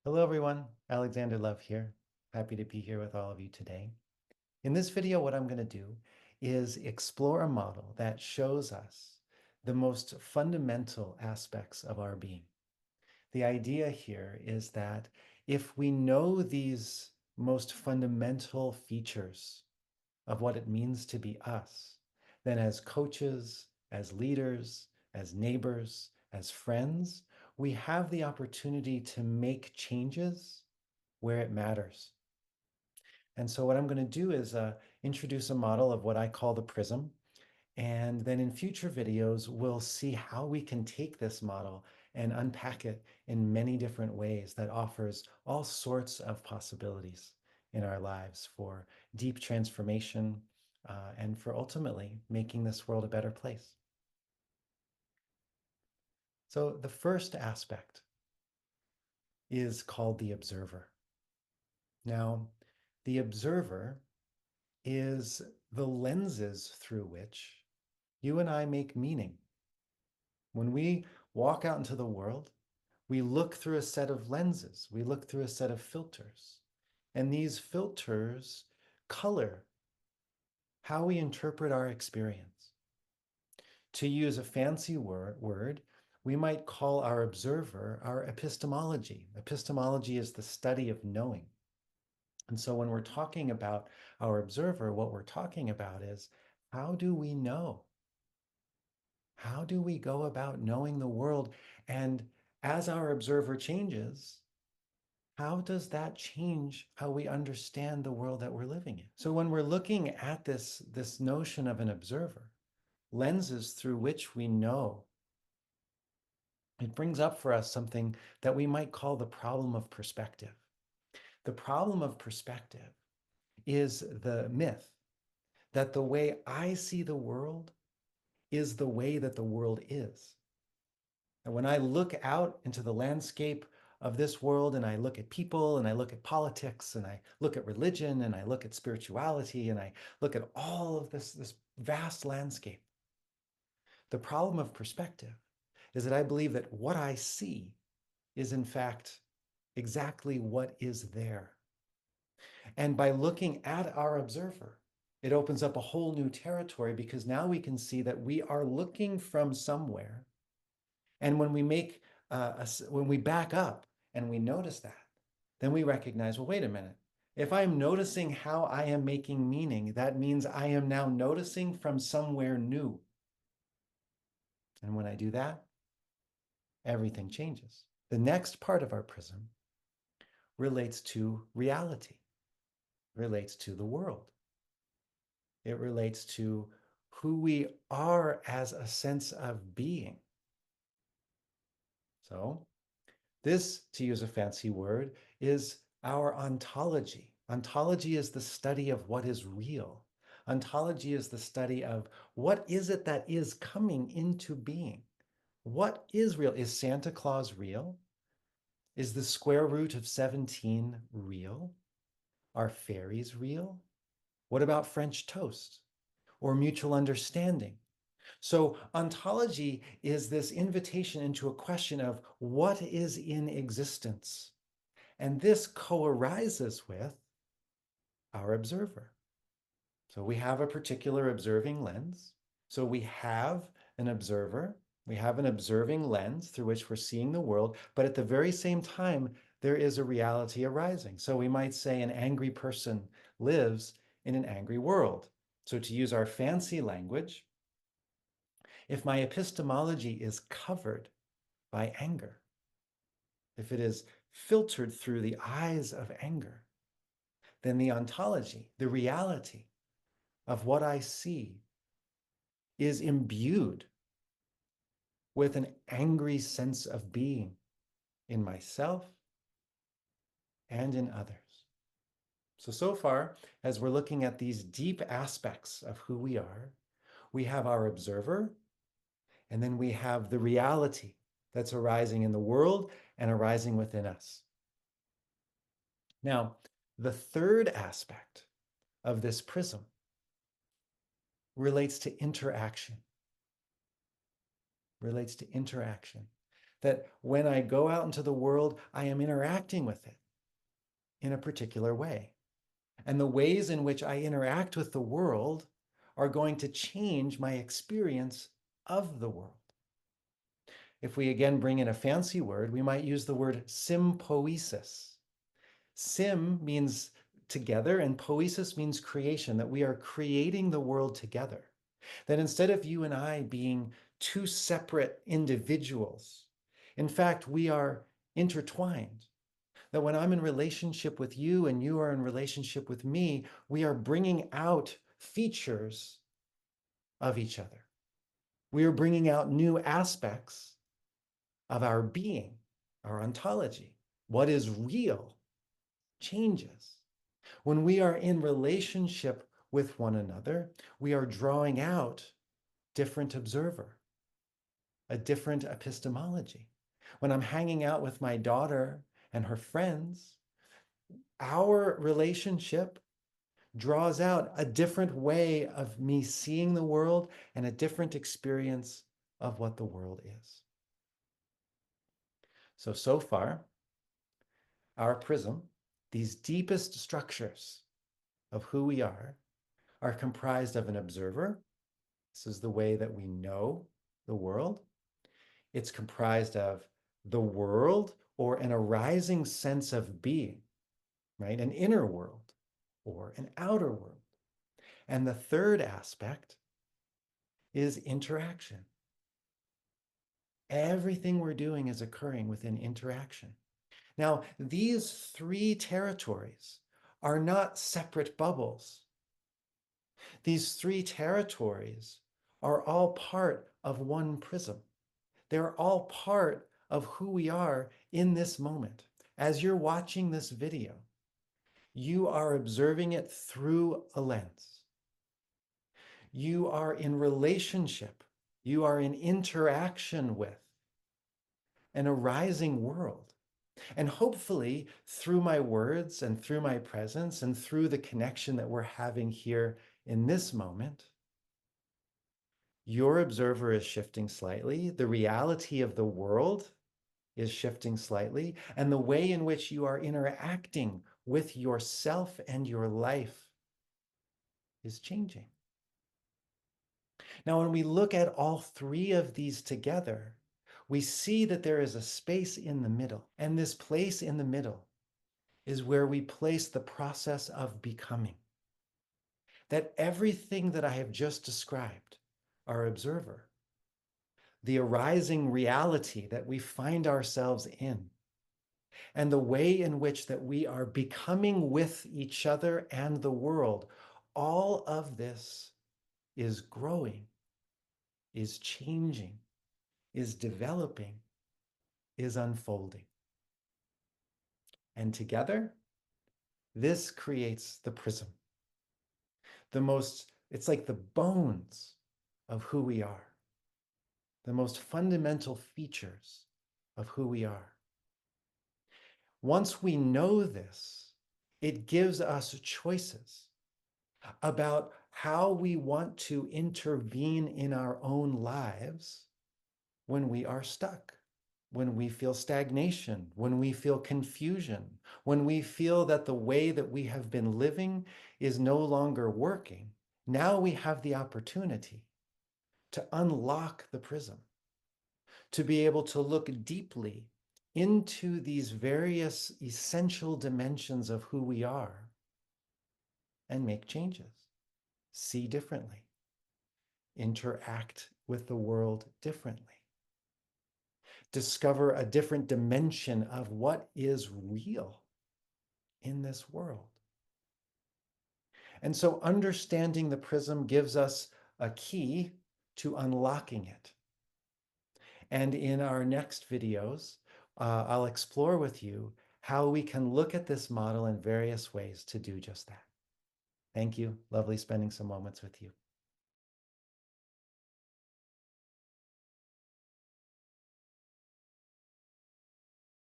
Hello everyone, Alexander Love here. Happy to be here with all of you today. In this video, what I'm going to do is explore a model that shows us the most fundamental aspects of our being. The idea here is that if we know these most fundamental features of what it means to be us, then as coaches, as leaders, as neighbors, as friends, we have the opportunity to make changes where it matters. And so what I'm going to do is introduce a model of what I call the Prism. And then in future videos, we'll see how we can take this model and unpack it in many different ways that offers all sorts of possibilities in our lives for deep transformation and for ultimately making this world a better place. So the first aspect is called the observer. Now, the observer is the lenses through which you and I make meaning. When we walk out into the world, we look through a set of lenses, we look through a set of filters, and these filters color how we interpret our experience. To use a fancy word, we might call our observer our epistemology. Epistemology is the study of knowing. And so when we're talking about our observer, what we're talking about is, how do we know? How do we go about knowing the world? And as our observer changes, how does that change how we understand the world that we're living in? So when we're looking at this notion of an observer, lenses through which we know, it brings up for us something that we might call the problem of perspective. The problem of perspective is the myth that the way I see the world is the way that the world is. And when I look out into the landscape of this world and I look at people and I look at politics and I look at religion and I look at spirituality and I look at all of this vast landscape, the problem of perspective is that I believe that what I see is in fact exactly what is there. And by looking at our observer, it opens up a whole new territory because now we can see that we are looking from somewhere. And when we when we back up and we notice that, then we recognize, well, wait a minute. If I'm noticing how I am making meaning, that means I am now noticing from somewhere new. And when I do that, everything changes. The next part of our prism relates to reality, relates to the world. It relates to who we are as a sense of being. So this, to use a fancy word, is our ontology. Ontology is the study of what is real. Ontology is the study of what is it that is coming into being. What is real? Is Santa Claus real? Is the square root of 17 real? Are fairies real? What about French toast or mutual understanding? So ontology is this invitation into a question of what is in existence. And this co-arises with our observer. So we have a particular observing lens. So we have an observer, we have an observing lens through which we're seeing the world, but at the very same time, there is a reality arising. So we might say an angry person lives in an angry world. So to use our fancy language, if my epistemology is covered by anger, if it is filtered through the eyes of anger, then the ontology, the reality of what I see, is imbued with an angry sense of being in myself and in others. So far, as we're looking at these deep aspects of who we have our observer, and then we have the reality that's arising in the world and arising within us. Now, the third aspect of this prism relates to interaction. that when I go out into the world, I am interacting with it in a particular way. And the ways in which I interact with the world are going to change my experience of the world. If we again bring in a fancy word, we might use the word sympoiesis. Sim means together, and poiesis means creation, that we are creating the world together. That instead of you and I being two separate individuals, in fact, we are intertwined. That when I'm in relationship with you and you are in relationship with me, we are bringing out features of each other. We are bringing out new aspects of our being, our ontology. What is real changes. When we are in relationship with one another, we are drawing out different observer, a different epistemology. When I'm hanging out with my daughter and her friends, our relationship draws out a different way of me seeing the world and a different experience of what the world is. So far, our prism, these deepest structures of who we are comprised of an observer. This is the way that we know the world. It's comprised of the world or an arising sense of being, right? An inner world or an outer world. And the third aspect is interaction. Everything we're doing is occurring within interaction. Now, these three territories are not separate bubbles. These three territories are all part of one prism. They're all part of who we are in this moment. As you're watching this video, you are observing it through a lens. You are in relationship. You are in interaction with an arising world. And hopefully, through my words and through my presence and through the connection that we're having here in this moment, your observer is shifting slightly. The reality of the world is shifting slightly. And the way in which you are interacting with yourself and your life is changing. Now, when we look at all three of these together, we see that there is a space in the middle. And this place in the middle is where we place the process of becoming. That everything that I have just described, our observer, the arising reality that we find ourselves in, and the way in which that we are becoming with each other and the world, all of this is growing, is changing, is developing, is unfolding. And together, this creates the prism. It's like the bones of who we are, the most fundamental features of who we are. Once we know this, it gives us choices about how we want to intervene in our own lives when we are stuck, when we feel stagnation, when we feel confusion, when we feel that the way that we have been living is no longer working. Now we have the opportunity to unlock the prism, to be able to look deeply into these various essential dimensions of who we are and make changes, see differently, interact with the world differently, discover a different dimension of what is real in this world. And so understanding the prism gives us a key to unlocking it. And in our next videos, I'll explore with you how we can look at this model in various ways to do just that. Thank you. Lovely spending some moments with you.